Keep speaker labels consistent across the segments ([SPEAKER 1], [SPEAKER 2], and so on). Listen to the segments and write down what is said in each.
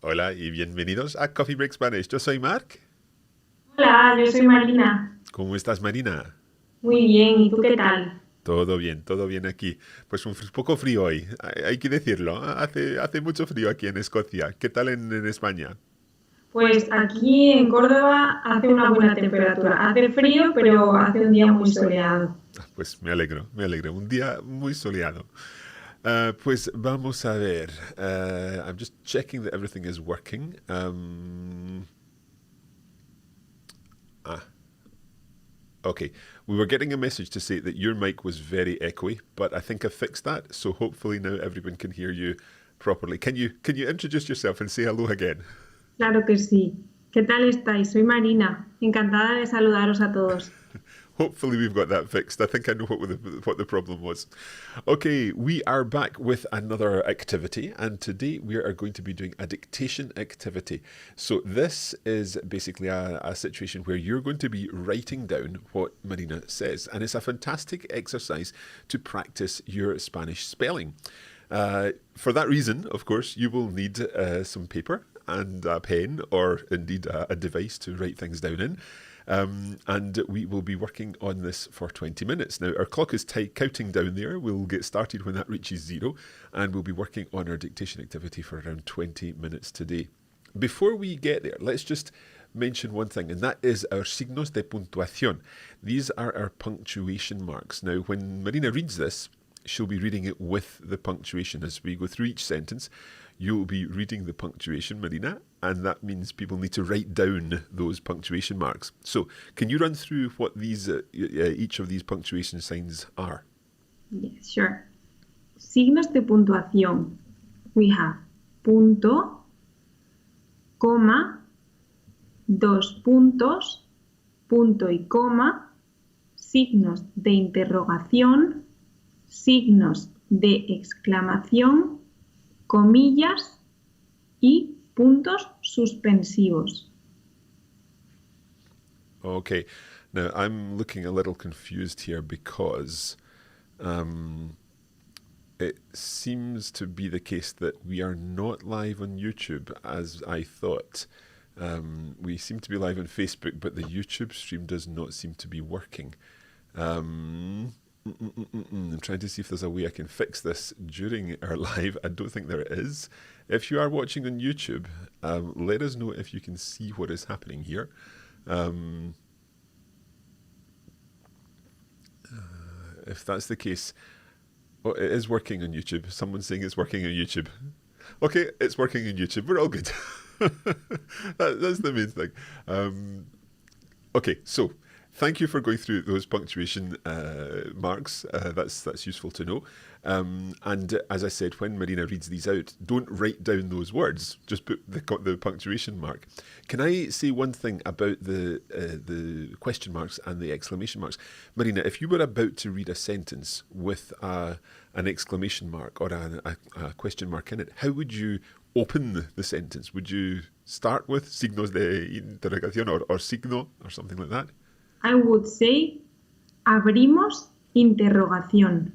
[SPEAKER 1] Hola y bienvenidos a Coffee Break Spanish. Yo soy Mark.
[SPEAKER 2] Hola, yo soy Marina.
[SPEAKER 1] ¿Cómo estás, Marina?
[SPEAKER 2] Muy bien, ¿y tú qué tal?
[SPEAKER 1] Todo bien aquí. Pues un poco frío hoy, hay que decirlo. Hace mucho frío aquí en Escocia. ¿Qué tal en España?
[SPEAKER 2] Pues aquí en Córdoba hace una buena temperatura. Hace frío, pero hace un día muy soleado.
[SPEAKER 1] Pues me alegro, me alegro. Un día muy soleado. Pues vamos a ver. I'm just checking that everything is working. Ah, Okay, we were getting a message to say that your mic was very echoey, but I think I fixed that, so hopefully now everyone can hear you properly. Can you introduce yourself and say hello again?
[SPEAKER 2] Claro que sí. ¿Qué tal estáis? Soy Marina. Encantada de saludaros a todos.
[SPEAKER 1] Hopefully we've got that fixed. I think I know what the problem was. Okay, we are back with another activity, and today we are going to be doing a dictation activity. So this is basically a situation where you're going to be writing down what Marina says, and it's a fantastic exercise to practice your Spanish spelling. For that reason, of course, you will need some paper and a pen, or indeed a device to write things down in. And we will be working on this for 20 minutes. Now, our clock is counting down there. We'll get started when that reaches 0, and we'll be working on our dictation activity for around 20 minutes today. Before we get there, let's just mention one thing, and that is our signos de puntuación. These are our punctuation marks. Now, when Marina reads this, she'll be reading it with the punctuation. As we go through each sentence, you'll be reading the punctuation, Marina, and that means people need to write down those punctuation marks. So, can you run through what these each of these punctuation signs are?
[SPEAKER 2] Yes, sure. Signos de puntuación. We have punto, coma, dos puntos, punto y coma, signos de interrogación, signos de exclamación, comillas y puntos suspensivos.
[SPEAKER 1] Okay, now I'm looking a little confused here because it seems to be the case that we are not live on YouTube as I thought. We seem to be live on Facebook, but the YouTube stream does not seem to be working. I'm trying to see if there's a way I can fix this during our live. I don't think there is. If you are watching on YouTube, let us know if you can see what is happening here. If that's the case, oh, it is working on YouTube. Someone's saying it's working on YouTube. Okay, it's working on YouTube. We're all good. That's the main thing. Okay, so thank you for going through those punctuation marks. That's useful to know. And as I said, when Marina reads these out, don't write down those words. Just put the punctuation mark. Can I say one thing about the question marks and the exclamation marks? Marina, if you were about to read a sentence with an exclamation mark or a question mark in it, how would you open the sentence? Would you start with signos de interrogación or signo or something like that?
[SPEAKER 2] I would say abrimos interrogación.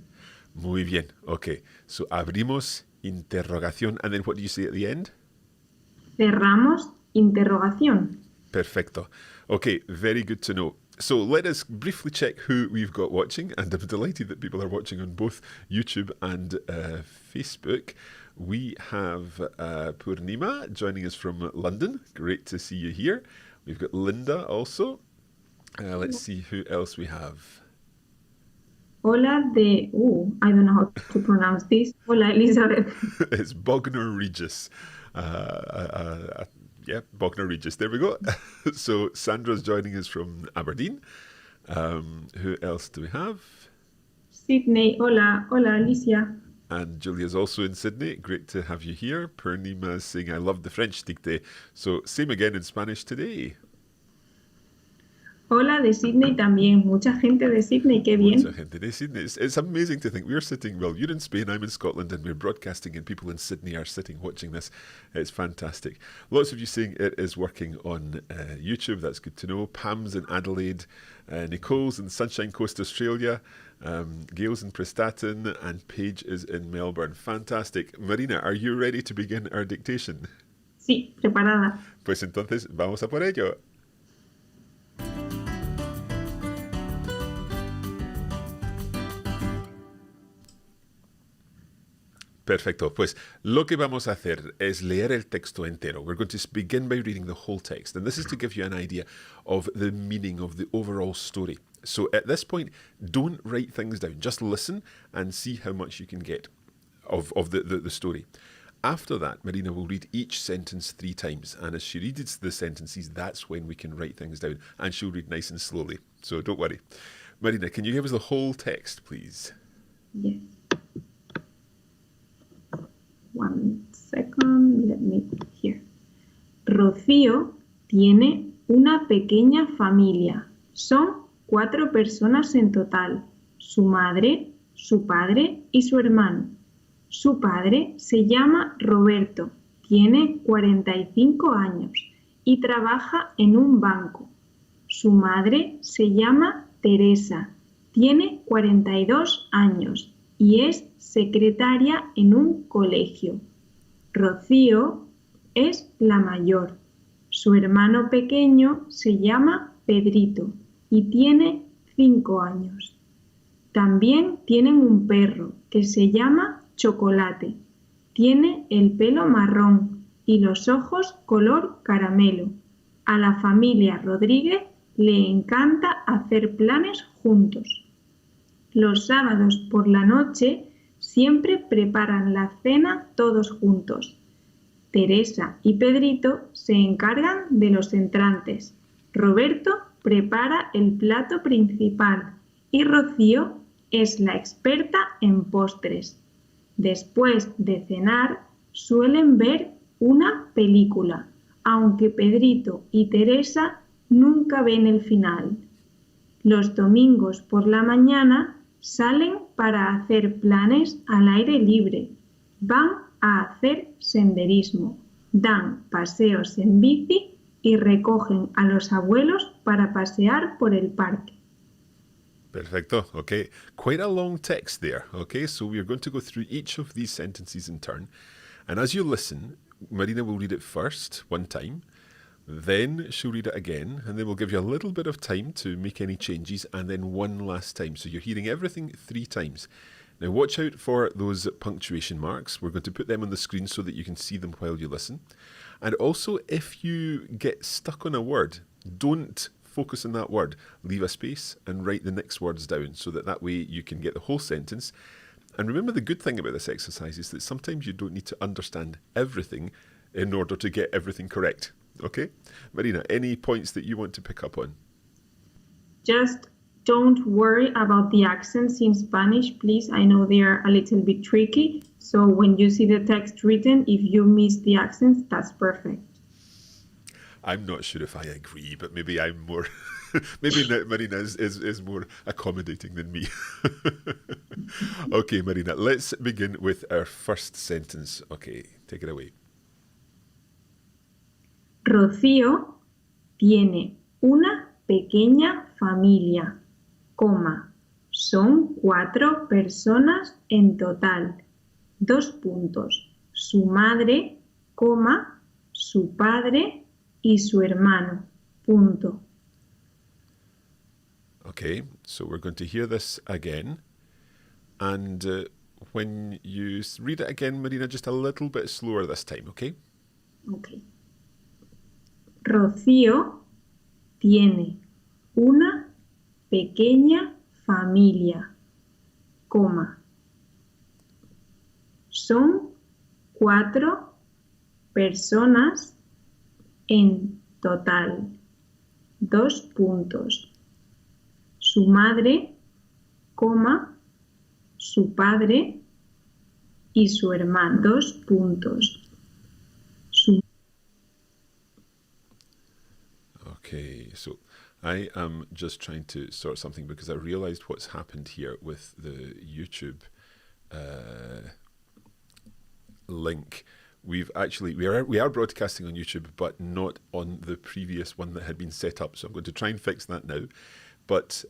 [SPEAKER 1] Muy bien. Okay. So abrimos interrogación. And then what do you say at the end?
[SPEAKER 2] Cerramos interrogación.
[SPEAKER 1] Perfecto. Okay, very good to know. So let us briefly check who we've got watching, and I'm delighted that people are watching on both YouTube and Facebook. We have Purnima joining us from London. Great to see you here. We've got Linda also. Let's see who else we have.
[SPEAKER 2] Hola de... I don't know how to pronounce this. Hola, Elizabeth.
[SPEAKER 1] It's Bogner Regis. Yeah, Bogner Regis. There we go. So Sandra's joining us from Aberdeen. Who else do we have?
[SPEAKER 2] Sydney. Hola. Hola, Alicia.
[SPEAKER 1] And Julia's also in Sydney. Great to have you here. Purnima is saying, I love the French dictée. So same again in Spanish today.
[SPEAKER 2] Hola de Sydney también. Mucha gente de Sydney. Qué
[SPEAKER 1] Mucha
[SPEAKER 2] bien.
[SPEAKER 1] gente de Sydney. It's amazing to think we're sitting, well, you're in Spain, I'm in Scotland, and we're broadcasting, and people in Sydney are sitting watching this. It's fantastic. Lots of you saying it is working on YouTube. That's good to know. Pam's in Adelaide, Nicole's in Sunshine Coast, Australia, Gail's in Prestatyn, and Paige is in Melbourne. Fantastic. Marina, are you ready to begin our dictation?
[SPEAKER 2] Sí, preparada.
[SPEAKER 1] Pues entonces vamos a por ello. Perfecto. Pues lo que vamos a hacer es leer el texto entero. We're going to begin by reading the whole text. And this is to give you an idea of the meaning of the overall story. So at this point, don't write things down. Just listen and see how much you can get of the story. After that, Marina will read each sentence 3 times. And as she reads the sentences, that's when we can write things down. And she'll read nice and slowly. So don't worry. Marina, can you give us the whole text, please?
[SPEAKER 2] Yes. 1 second, let me here. Rocío tiene una pequeña familia. Son 4 personas en total. Su madre, su padre y su hermano. Su padre se llama Roberto, tiene 45 años y trabaja en un banco. Su madre se llama Teresa, tiene 42 años y es secretaria en un colegio. Rocío es la mayor. Su hermano pequeño se llama Pedrito y tiene 5 años. También tienen un perro que se llama Chocolate. Tiene el pelo marrón y los ojos color caramelo. A la familia Rodríguez le encanta hacer planes juntos. Los sábados por la noche siempre preparan la cena todos juntos. Teresa y Pedrito se encargan de los entrantes. Roberto prepara el plato principal y Rocío es la experta en postres. Después de cenar, suelen ver una película, aunque Pedrito y Teresa nunca ven el final. Los domingos por la mañana salen para hacer planes al aire libre. Van a hacer senderismo, dan paseos en bici y recogen a los abuelos para pasear por el parque.
[SPEAKER 1] Perfecto. Okay. Quite a long text there. Okay. So we're going to go through each of these sentences in turn. And as you listen, Marina will read it first, 1 time. Then she'll read it again. And then we'll give you a little bit of time to make any changes. And then 1 last time. So you're hearing everything 3 times. Now watch out for those punctuation marks. We're going to put them on the screen so that you can see them while you listen. And also, if you get stuck on a word, don't focus on that word. Leave a space and write the next words down so that way you can get the whole sentence. And remember, the good thing about this exercise is that sometimes you don't need to understand everything in order to get everything correct. Okay? Marina, any points that you want to pick up on?
[SPEAKER 2] Just don't worry about the accents in Spanish, please. I know they are a little bit tricky. So when you see the text written, if you miss the accents, that's perfect.
[SPEAKER 1] I'm not sure if I agree, but maybe I'm more... maybe Marina is more accommodating than me. Okay, Marina, let's begin with our first sentence. Okay, take it away.
[SPEAKER 2] Rocío tiene una pequeña familia, coma, son 4 personas en total, 2 puntos, su madre, coma, su padre y su hermano, punto.
[SPEAKER 1] Okay, so we're going to hear this again. And when you read it again, Marina, just a little bit slower this time, okay?
[SPEAKER 2] Okay. Rocío tiene una pequeña familia, coma. Son 4 personas en total, 2 puntos. Su madre, coma, su padre y su hermano, 2 puntos.
[SPEAKER 1] Okay, so I am just trying to sort something because I realized what's happened here with the YouTube link. We are broadcasting on YouTube, but not on the previous one that had been set up. So I'm going to try and fix that now. But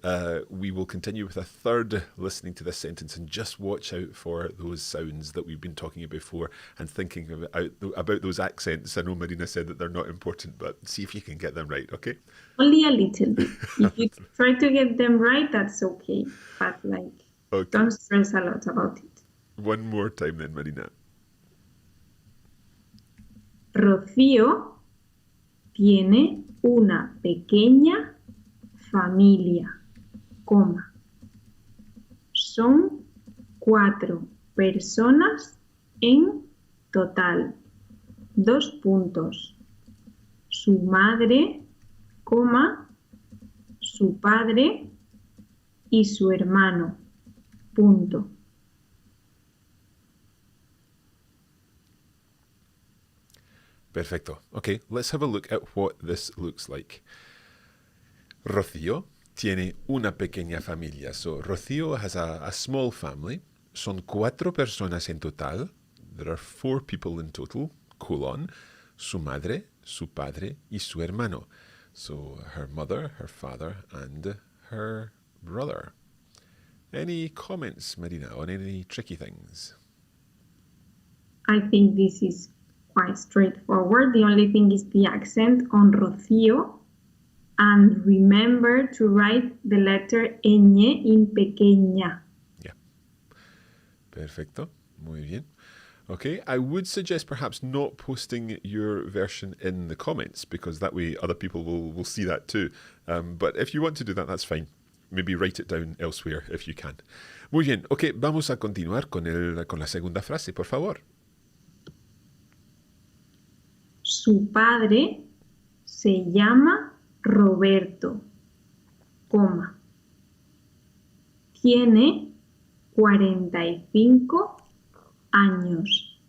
[SPEAKER 1] we will continue with a third listening to this sentence, and just watch out for those sounds that we've been talking about before and thinking about those accents. I know Marina said that they're not important, but see if you can get them right, okay?
[SPEAKER 2] Only a little bit. If you try to get them right, that's okay. But
[SPEAKER 1] Okay.
[SPEAKER 2] don't stress a lot about it.
[SPEAKER 1] One more time then, Marina.
[SPEAKER 2] Rocío tiene una pequeña familia, coma. Son 4 personas en total. 2 puntos. Su madre, coma, su padre y su hermano. Punto.
[SPEAKER 1] Perfecto. Okay, let's have a look at what this looks like. Rocío tiene una pequeña familia. So Rocío has a small family. Son 4 personas en total. There are 4 people in total, colon. Su madre, su padre y su hermano. So her mother, her father, and her brother. Any comments, Marina, on any tricky things?
[SPEAKER 2] I think this is quite straightforward. The only thing is the accent on Rocío. And remember to write the letter ñ in pequeña.
[SPEAKER 1] Yeah. Perfecto. Muy bien. Okay, I would suggest perhaps not posting your version in the comments, because that way other people will see that too. But if you want to do that, that's fine. Maybe write it down elsewhere if you can. Muy bien. Okay, vamos a continuar con la segunda frase, por favor.
[SPEAKER 2] Su padre se llama Roberto, coma. Tiene 45 años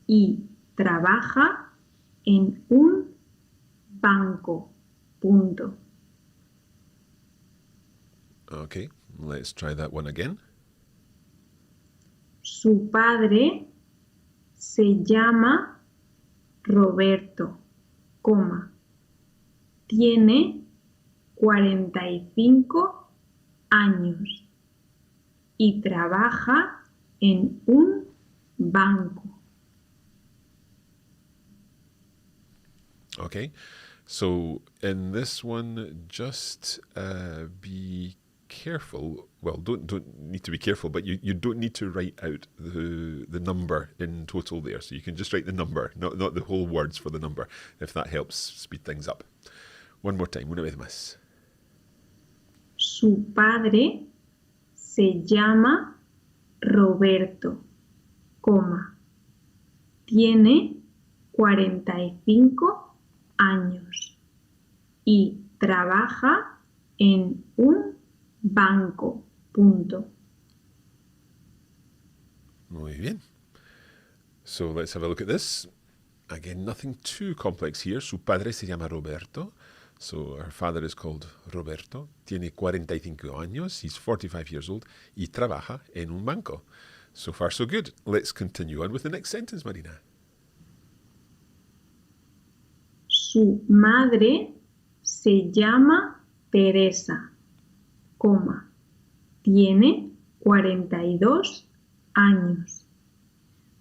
[SPEAKER 2] y trabaja en un banco, punto.
[SPEAKER 1] Okay, let's try that one again.
[SPEAKER 2] Su padre se llama Roberto, coma. Tiene 45 años y trabaja en un banco.
[SPEAKER 1] Okay, so in this one, just be careful. Well, don't need to be careful, but you don't need to write out the number in total there. So you can just write the number, not the whole words for the number, if that helps speed things up. One more time, una vez más.
[SPEAKER 2] Su padre se llama Roberto, coma. Tiene 45 años y trabaja en un banco, punto.
[SPEAKER 1] Muy bien. So let's have a look at this. Again, nothing too complex here. Su padre se llama Roberto. So her father is called Roberto. Tiene 45 años. He's 45 years old. Y trabaja en un banco. So far, so good. Let's continue on with the next sentence, Marina.
[SPEAKER 2] Su madre se llama Teresa, coma. Tiene 42 años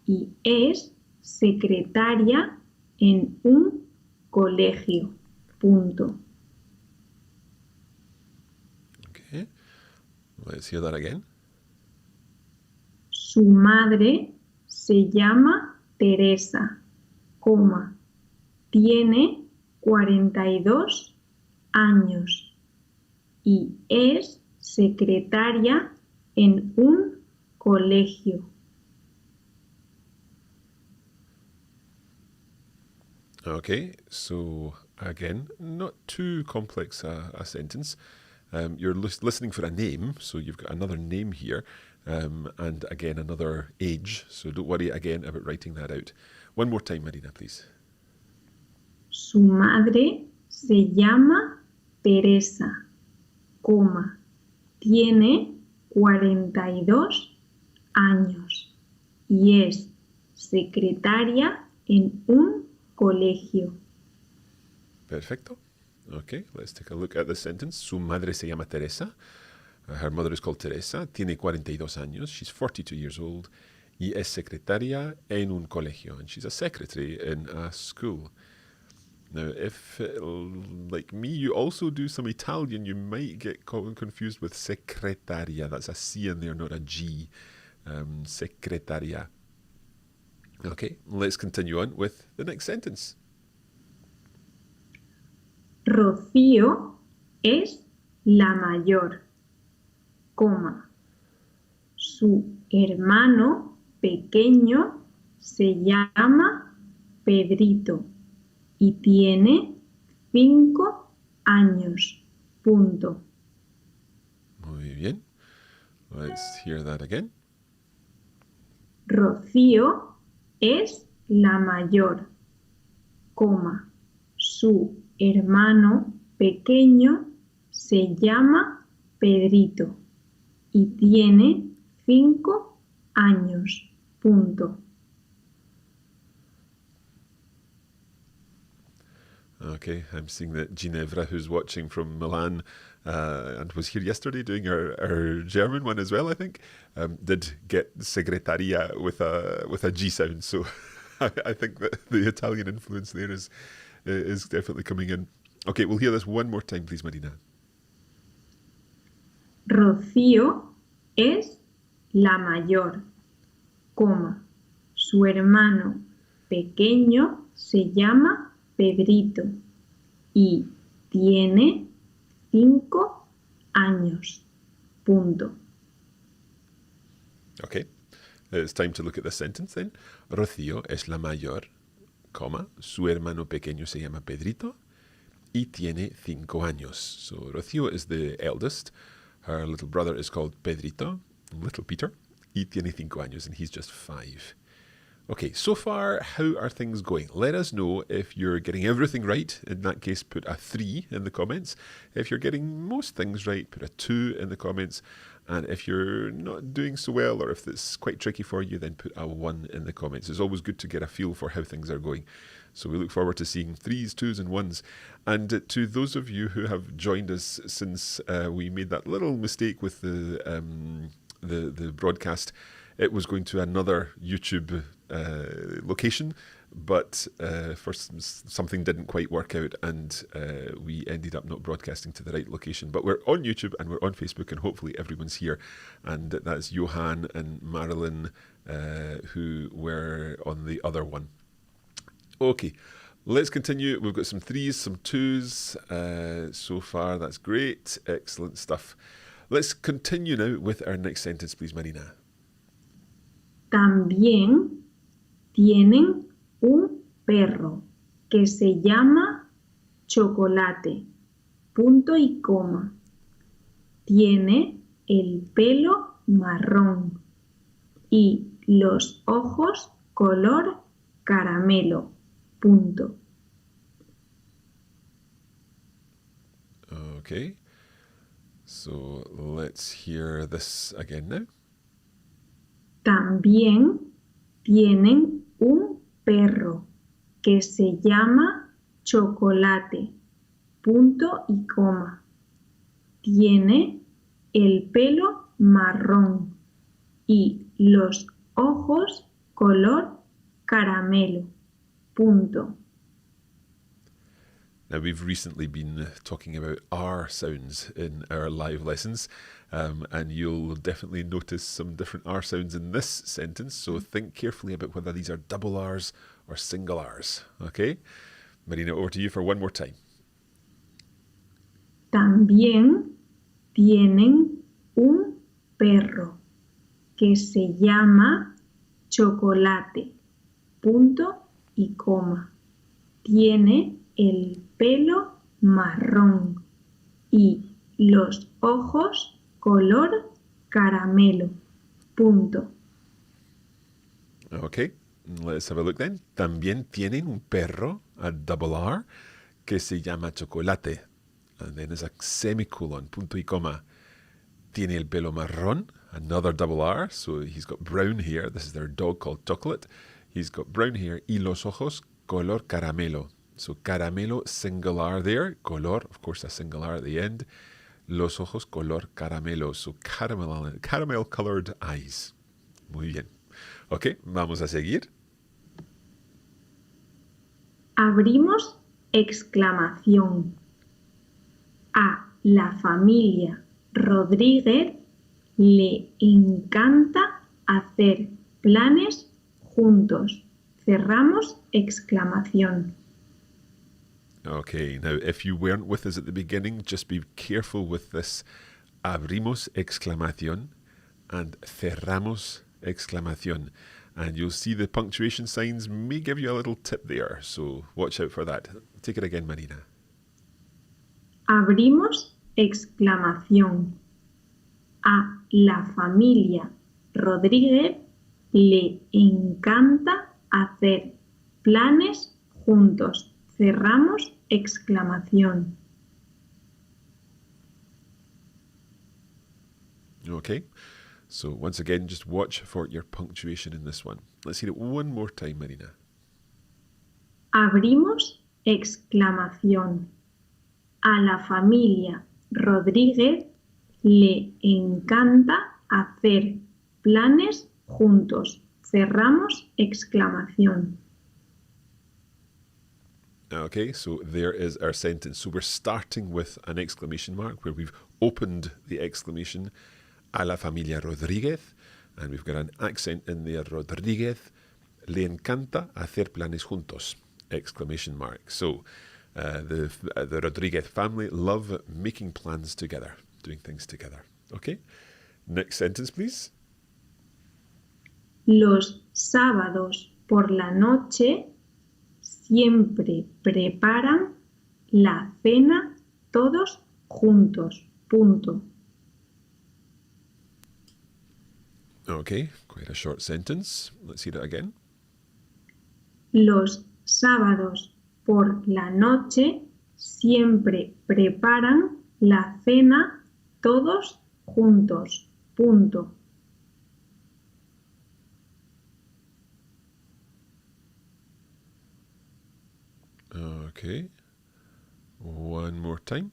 [SPEAKER 2] y es secretaria en un colegio, punto.
[SPEAKER 1] Okay. Let's hear that again.
[SPEAKER 2] Su madre se llama Teresa, coma. Tiene 42 años y es secretaria en un colegio.
[SPEAKER 1] Okay, so again, not too complex a sentence. You're listening for a name, so you've got another name here, and again, another age, so don't worry again about writing that out. One more time, Marina, please.
[SPEAKER 2] Su madre se llama Teresa, coma. Tiene 42 años y es secretaria en un colegio.
[SPEAKER 1] Perfecto. Okay, let's take a look at the sentence. Su madre se llama Teresa. Her mother is called Teresa. Tiene 42 años. She's 42 years old. Y es secretaria en un colegio. And she's a secretary in a school. Now, if, like me, you also do some Italian, you might get confused with secretaria. That's a C in there, not a G. Secretaria. Okay, let's continue on with the next sentence.
[SPEAKER 2] Rocío es la mayor, coma. Su hermano pequeño se llama Pedrito y tiene 5 años. Punto.
[SPEAKER 1] Muy bien. Let's hear that again.
[SPEAKER 2] Rocío es la mayor, coma. Su hermano pequeño se llama Pedrito y tiene 5 años. Punto.
[SPEAKER 1] Okay, I'm seeing that Ginevra, who's watching from Milan and was here yesterday doing our German one as well, I think, did get Segretaria with a G sound. So I think that the Italian influence there is definitely coming in. Okay, we'll hear this one more time, please, Marina.
[SPEAKER 2] Rocío es la mayor, coma. Su hermano pequeño se llama Pedrito y tiene 5 años. Punto.
[SPEAKER 1] Okay, it's time to look at the sentence then. Rocío es la mayor, coma. Su hermano pequeño se llama Pedrito y tiene 5 años. So Rocío is the eldest. Her little brother is called Pedrito, little Peter, y tiene 5 años, and he's just 5. Okay, so far, how are things going? Let us know if you're getting everything right. In that case, put a 3 in the comments. If you're getting most things right, put a 2 in the comments. And if you're not doing so well, or if it's quite tricky for you, then put a 1 in the comments. It's always good to get a feel for how things are going. So we look forward to seeing 3s, 2s and 1s. And to those of you who have joined us since we made that little mistake with the broadcast, it was going to another YouTube location, but something didn't quite work out, and we ended up not broadcasting to the right location. But we're on YouTube and we're on Facebook, and hopefully everyone's here. And that's Johan and Marilyn who were on the other one. Okay, let's continue. We've got some 3s, some 2s so far. That's great. Excellent stuff. Let's continue now with our next sentence, please, Marina.
[SPEAKER 2] También tienen un perro que se llama Chocolate. Punto y coma. Tiene el pelo marrón y los ojos color caramelo. Punto.
[SPEAKER 1] Okay, so let's hear this again now.
[SPEAKER 2] También tienen un perro que se llama Chocolate. Punto y coma. Tiene el pelo marrón y los ojos color caramelo. Punto.
[SPEAKER 1] Now, we've recently been talking about R sounds in our live lessons, and you'll definitely notice some different R sounds in this sentence, so think carefully about whether these are double R's or single R's. Okay? Marina, over to you for one more time.
[SPEAKER 2] También tienen un perro que se llama Chocolate. Punto y coma. Tiene el pelo marrón y los ojos color caramelo. Punto.
[SPEAKER 1] Okay, let's have a look then. También tienen un perro, a double R, que se llama Chocolate. And then there's a semicolon, punto y coma. Tiene el pelo marrón, another double R, so he's got brown hair. This is their dog called Chocolate. He's got brown hair y los ojos color caramelo. So caramelo singular there, color, of course a singular at the end. Los ojos color caramelo, so caramel colored eyes. Muy bien. Ok, vamos a seguir.
[SPEAKER 2] Abrimos exclamación. A la familia Rodríguez le encanta hacer planes juntos. Cerramos exclamación.
[SPEAKER 1] Okay, now if you weren't with us at the beginning, just be careful with this abrimos exclamación and cerramos exclamación. And you'll see the punctuation signs may give you a little tip there, so watch out for that. Take it again, Marina.
[SPEAKER 2] Abrimos exclamación. A la familia Rodríguez le encanta hacer planes juntos. Cerramos exclamación.
[SPEAKER 1] Okay, so once again, just watch for your punctuation in this one. Let's hear it one more time, Marina.
[SPEAKER 2] Abrimos exclamación. A la familia Rodríguez le encanta hacer planes juntos. Cerramos exclamación.
[SPEAKER 1] Okay, so there is our sentence. So we're starting with an exclamation mark where we've opened the exclamation a la familia Rodríguez, and we've got an accent in there, Rodríguez le encanta hacer planes juntos, exclamation mark. So the Rodríguez family love making plans together, doing things together. Okay, next sentence, please.
[SPEAKER 2] Los sábados por la noche siempre preparan la cena todos juntos. Punto.
[SPEAKER 1] Okay, quite a short sentence. Let's hear it again.
[SPEAKER 2] Los sábados por la noche siempre preparan la cena todos juntos. Punto.
[SPEAKER 1] Okay, one more time.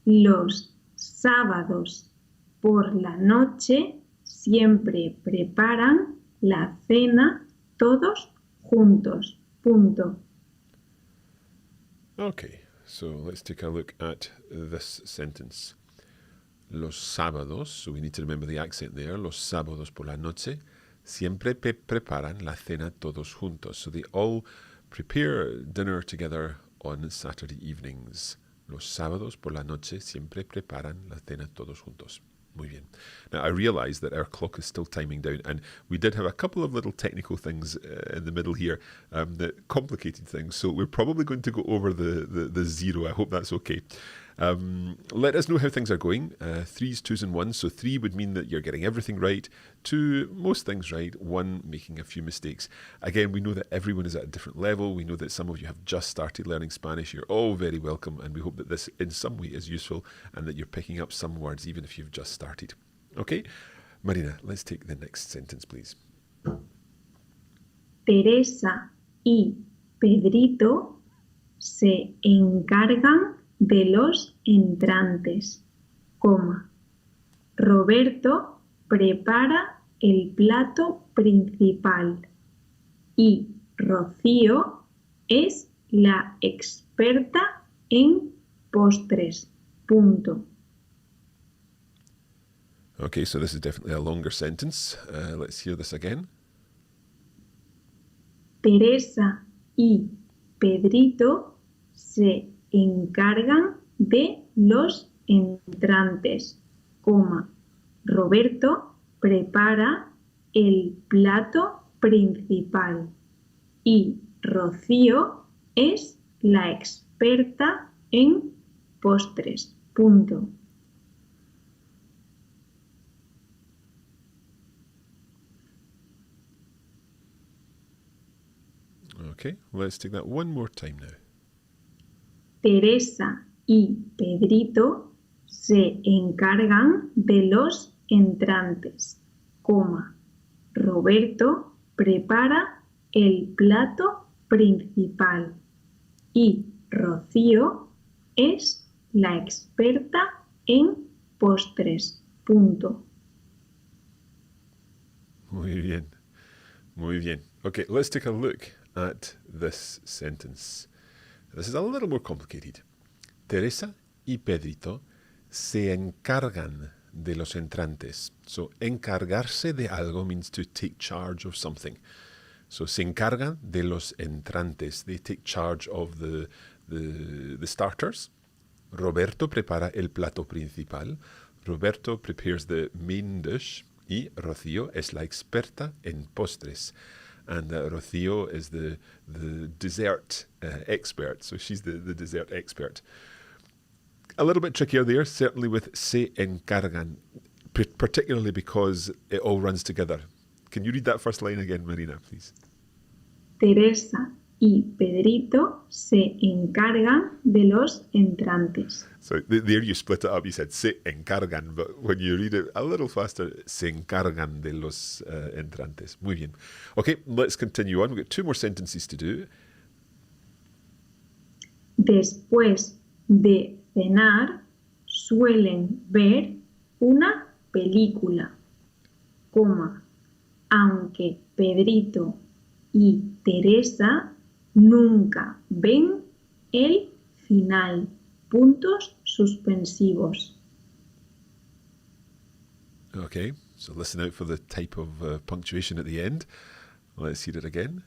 [SPEAKER 2] Los sábados por la noche siempre preparan la cena todos juntos. Punto.
[SPEAKER 1] Okay, so let's take a look at this sentence. Los sábados, so we need to remember the accent there. Los sábados por la noche siempre preparan la cena todos juntos. So they all prepare dinner together on Saturday evenings. Los sábados por la noche siempre preparan la cena todos juntos. Muy bien. Now, I realise that our clock is still timing down, and we did have a couple of little technical things in the middle here that complicated things, so we're probably going to go over the zero. I hope that's okay. Let us know how things are going. 3s, 2s and 1s. So 3 would mean that you're getting everything right. 2, most things right. 1, making a few mistakes. Again, we know that everyone is at a different level. We know that some of you have just started learning Spanish. You're all very welcome, and we hope that this in some way is useful and that you're picking up some words even if you've just started. Okay, Marina, let's take the next sentence, please.
[SPEAKER 2] Teresa y Pedrito se encargan de los entrantes, coma. Roberto prepara el plato principal y Rocío es la experta en postres. Punto.
[SPEAKER 1] Okay, so this is definitely a longer sentence. Let's hear this again.
[SPEAKER 2] Teresa y Pedrito se encargan de los entrantes, coma. Roberto prepara el plato principal y Rocío es la experta en postres. Punto.
[SPEAKER 1] Okay, let's take that one more time now.
[SPEAKER 2] Teresa y Pedrito se encargan de los entrantes, coma. Roberto prepara el plato principal y Rocío es la experta en postres. Punto.
[SPEAKER 1] Muy bien. Muy bien. Okay, let's take a look at this sentence. This is a little more complicated. Teresa y Pedrito se encargan de los entrantes. So, encargarse de algo means to take charge of something. So, se encargan de los entrantes. They take charge of the starters. Roberto prepara el plato principal. Roberto prepares the main dish. Y Rocío es la experta en postres. And Rocío is the dessert expert. So she's the dessert expert. A little bit trickier there, certainly with se encargan, particularly because it all runs together. Can you read that first line again, Marina, please?
[SPEAKER 2] Teresa y Pedrito se encargan de los entrantes.
[SPEAKER 1] So there you split it up. You said se encargan, but when you read it a little faster, se encargan de los entrantes. Muy bien. Okay, let's continue on. We've got 2 more sentences to do.
[SPEAKER 2] Después de cenar, suelen ver una película, coma, aunque Pedrito y Teresa nunca ven el final. Puntos suspensivos.
[SPEAKER 1] Okay, so listen out for the type of punctuation at the end. Let's hear it again.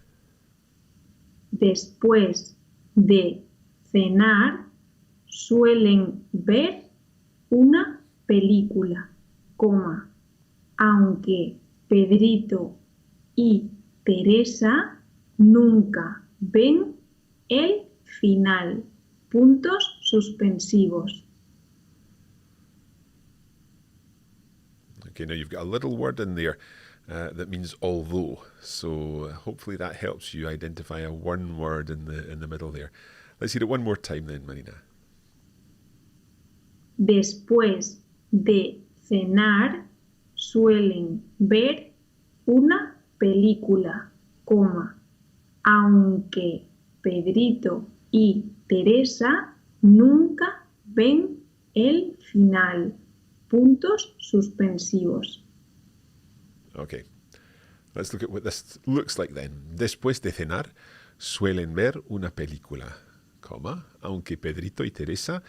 [SPEAKER 2] Después de cenar, suelen ver una película, coma, aunque Pedrito y Teresa nunca ven el final. Puntos suspensivos.
[SPEAKER 1] Okay, now you've got a little word in there that means although. So hopefully that helps you identify a one word in the middle there. Let's hear it one more time then, Marina.
[SPEAKER 2] Después de cenar, suelen ver una película, coma, aunque Pedrito y Teresa nunca ven el final. Puntos suspensivos.
[SPEAKER 1] Okay, let's look at what this looks like then. Después de cenar, suelen ver una película, coma, aunque Pedrito y Teresa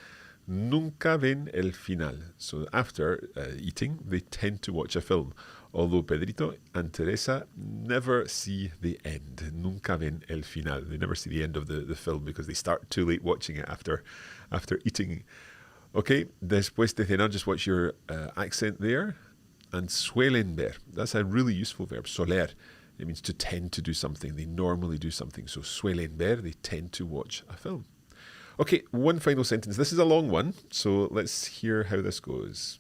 [SPEAKER 1] nunca ven el final. So after eating, they tend to watch a film. Although Pedrito and Teresa never see the end. Nunca ven el final. They never see the end of the film because they start too late watching it after eating. Okay, después de cenar, just watch your accent there. And suelen ver. That's a really useful verb. Soler. It means to tend to do something. They normally do something. So suelen ver, they tend to watch a film. Okay, one final sentence. This is a long one, so let's hear how this goes.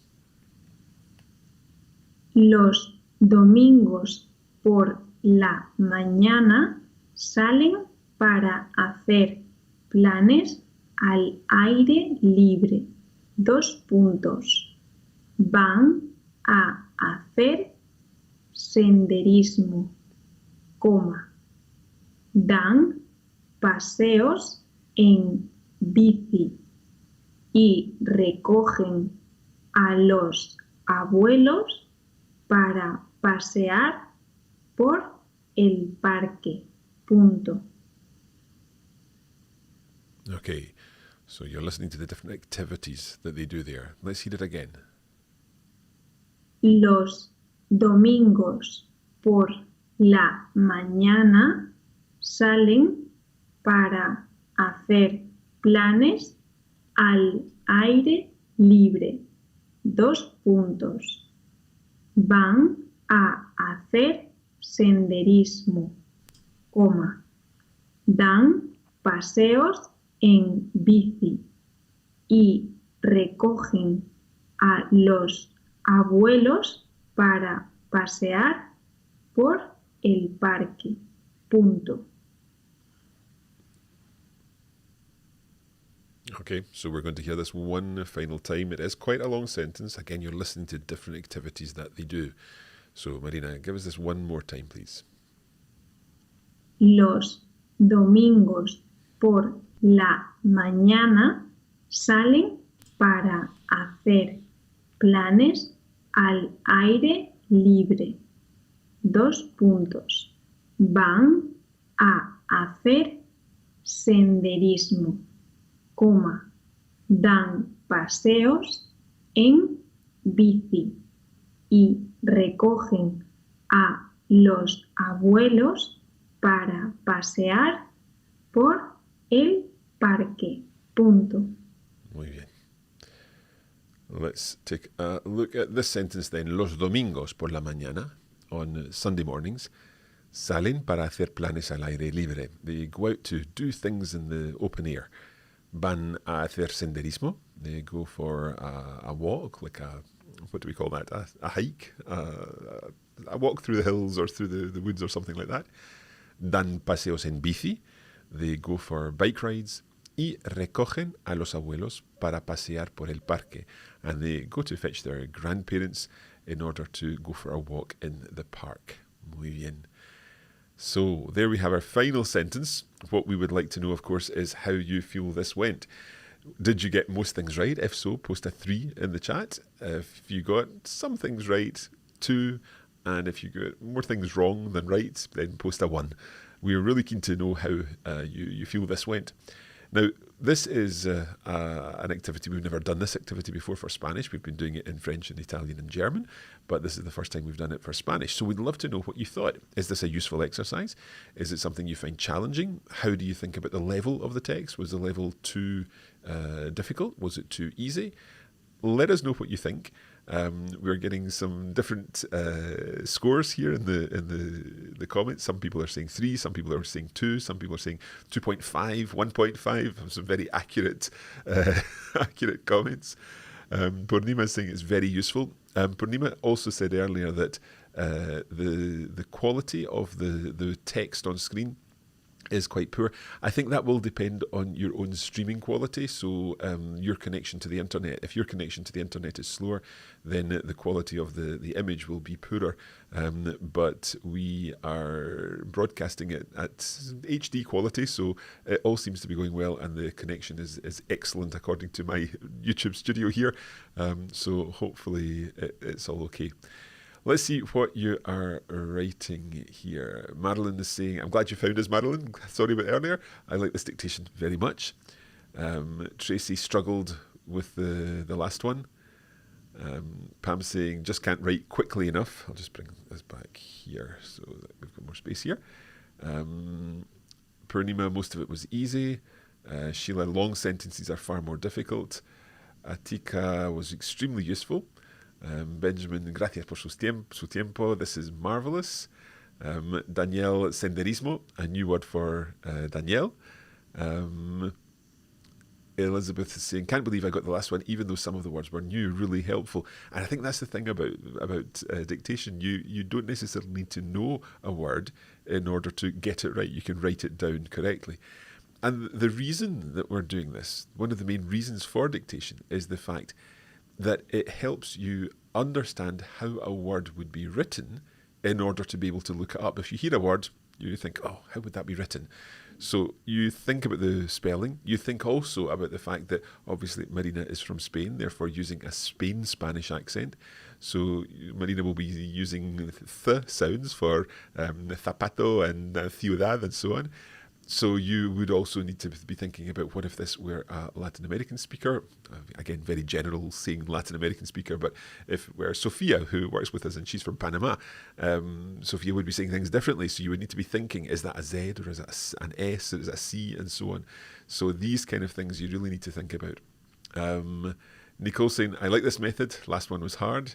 [SPEAKER 2] Los domingos por la mañana salen para hacer planes al aire libre. 2 puntos. Van a hacer senderismo, coma. Dan paseos en bici y recogen a los abuelos para pasear por el parque. Punto.
[SPEAKER 1] Okay, so you're listening to the different activities that they do there. Let's hear it again.
[SPEAKER 2] Los domingos por la mañana salen para hacer planes al aire libre. 2 puntos. Van a hacer senderismo, coma. Dan paseos en bici y recogen a los abuelos para pasear por el parque. Punto.
[SPEAKER 1] Okay, so we're going to hear this one final time. It is quite a long sentence. Again, you're listening to different activities that they do. So, Marina, give us this one more time, please.
[SPEAKER 2] Los domingos por la mañana salen para hacer planes al aire libre. 2 puntos. Van a hacer senderismo, coma, dan paseos en bici y recogen a los abuelos para pasear por el parque. Punto.
[SPEAKER 1] Muy bien. Let's take a look at this sentence then. Los domingos por la mañana, on Sunday mornings, salen para hacer planes al aire libre. They go out to do things in the open air. Van a hacer senderismo. They go for a walk, like what do we call that? A hike? A walk through the hills or through the woods or something like that. Dan paseos en bici. They go for bike rides. Y recogen a los abuelos para pasear por el parque. And they go to fetch their grandparents in order to go for a walk in the park. Muy bien. So there we have our final sentence. What we would like to know, of course, is how you feel this went. Did you get most things right? If so, post a 3 in the chat. If you got some things right, 2. And if you got more things wrong than right, then post a 1. We're really keen to know how you feel this went. Now, this is an activity. We've never done this activity before for Spanish. We've been doing it in French and Italian and German, but this is the first time we've done it for Spanish. So we'd love to know what you thought. Is this a useful exercise? Is it something you find challenging? How do you think about the level of the text? Was the level too difficult? Was it too easy? Let us know what you think. We're getting some different scores here in the comments. Some people are saying 3, some people are saying 2, some people are saying 2.5, 1.5. Some very accurate accurate comments. Purnima is saying it's very useful. Purnima also said earlier that the quality of the text on screen is quite poor. I think that will depend on your own streaming quality, so your connection to the internet. If your connection to the internet is slower, then the quality of the image will be poorer. But we are broadcasting it at HD quality, so it all seems to be going well, and the connection is excellent according to my YouTube studio here. So hopefully it's all okay. Let's see what you are writing here. Madeline is saying, I'm glad you found us, Madeline. Sorry about earlier. I like this dictation very much. Tracy struggled with the last one. Pam saying, just can't write quickly enough. I'll just bring this back here so that we've got more space here. Purnima, most of it was easy. Sheila, long sentences are far more difficult. Atika was extremely useful. Benjamin, gracias por su tiempo. This is marvelous. Danielle, senderismo, a new word for Danielle. Elizabeth is saying, can't believe I got the last one, even though some of the words were new, really helpful. And I think that's the thing about dictation. You don't necessarily need to know a word in order to get it right. You can write it down correctly. And the reason that we're doing this, one of the main reasons for dictation, is the fact that it helps you understand how a word would be written in order to be able to look it up. If you hear a word, you think, oh, how would that be written? So you think about the spelling. You think also about the fact that obviously Marina is from Spain, therefore using a Spain Spanish accent. So Marina will be using th sounds for zapato and ciudad and so on. So you would also need to be thinking about what if this were a Latin American speaker, again, very general saying Latin American speaker, but if it were Sophia, who works with us and she's from Panama, Sophia would be saying things differently. So you would need to be thinking, is that a Z or is that an S or is that a C and so on. So these kind of things you really need to think about. Nicole saying, I like this method. Last one was hard.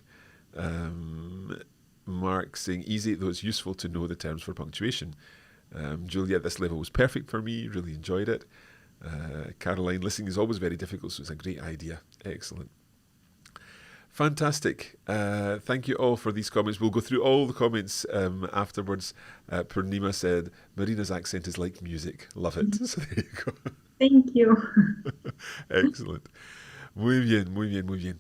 [SPEAKER 1] Mark saying, easy, though it's useful to know the terms for punctuation. Julia, this level was perfect for me, really enjoyed it. Caroline, listening is always very difficult, so it's a great idea. Excellent. Fantastic. Thank you all for these comments. We'll go through all the comments afterwards. Purnima said, Marina's accent is like music. Love it. So there you go.
[SPEAKER 2] Thank you.
[SPEAKER 1] Excellent. Muy bien, muy bien, muy bien.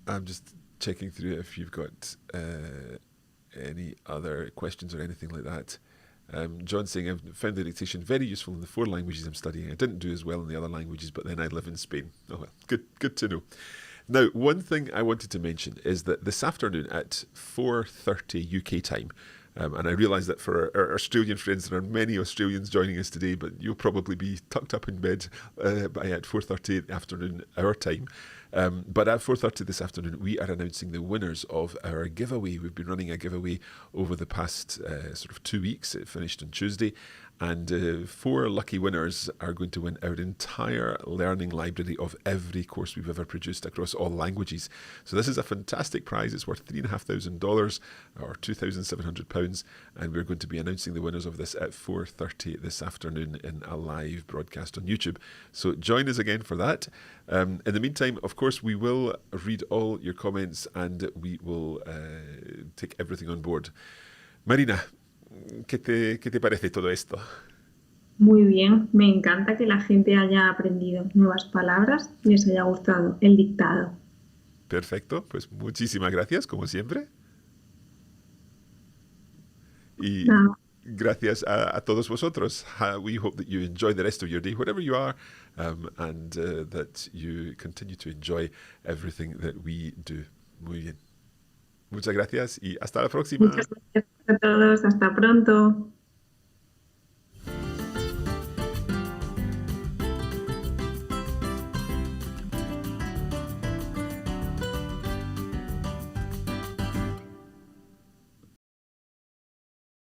[SPEAKER 1] I'm just checking through if you've got any other questions or anything like that. John saying, I found the dictation very useful in the 4 languages I'm studying. I didn't do as well in the other languages, but then I live in Spain. Oh, well, good to know. Now, one thing I wanted to mention is that this afternoon at 4:30 UK time, and I realise that for our Australian friends, there are many Australians joining us today, but you'll probably be tucked up in bed by at 4:30 in the afternoon our time. But at 4:30 this afternoon, we are announcing the winners of our giveaway. We've been running a giveaway over the past sort of 2 weeks. It finished on Tuesday. And 4 lucky winners are going to win our entire learning library of every course we've ever produced across all languages. So this is a fantastic prize. It's worth $3,500 or £2,700. And we're going to be announcing the winners of this at 4:30 this afternoon in a live broadcast on YouTube. So join us again for that. In the meantime, of course, we will read all your comments and we will take everything on board. Marina, ¿qué te parece todo esto?
[SPEAKER 2] Muy bien, me encanta que la gente haya aprendido nuevas palabras y les haya gustado el dictado.
[SPEAKER 1] Perfecto, pues muchísimas gracias, como siempre. Y
[SPEAKER 2] Nada,
[SPEAKER 1] gracias a todos vosotros. We hope that you enjoy the rest of your day, wherever you are, and that you continue to enjoy everything that we do. Muy bien. Muchas gracias y hasta la próxima.
[SPEAKER 2] muchas gracias a todos, hasta pronto.